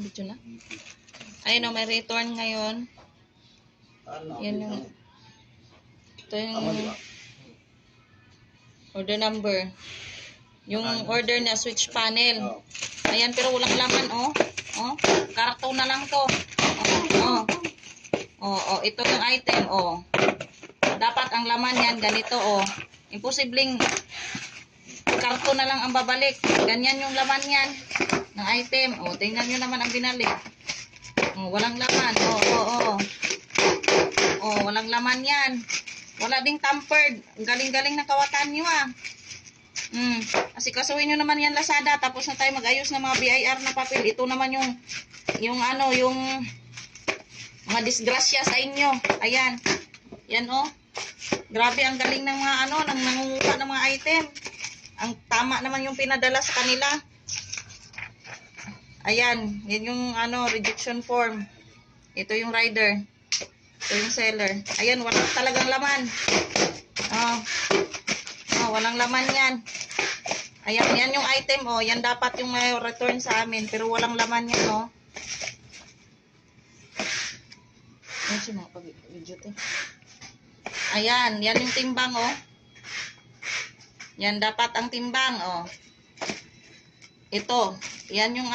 Dito na. Ayun o, may return ngayon. Yan yung... Ito yung... Order number. Yung order na switch panel. Ayan, pero walang laman, oh. Oh, karton na lang to. Ito yung item, oh. Dapat ang laman yan, ganito, oh. Imposibleng karton na lang ang babalik. Ganyan yung laman yan ng item. Oh, tingnan nyo naman ang binalik. Oh, walang laman. Oh, walang laman yan. Wala ding tampered. Galing-galing ng kawatan nyo, ah. Kasi kasuhin nyo naman yan Lazada. Tapos na tayo mag-ayos ng mga BIR na papel. Ito naman yung mga disgrasya sa inyo. Ayan. Yan, oh. Grabe ang galing ng mga ng nangunguha ng mga item. Ang tama naman yung pinadala sa kanila. Ayan. Yan yung rejection form. Ito yung rider. Ito yung seller. Ayan, wala talagang laman. Walang laman yan. Ayan, yan yung item, oh. Yan dapat yung may return sa amin. Pero walang laman yan, oh. Ayan siya mga pag-video to. Ayan, yan yung timbang, oh. Yan dapat ang timbang, oh. Ito, yan yung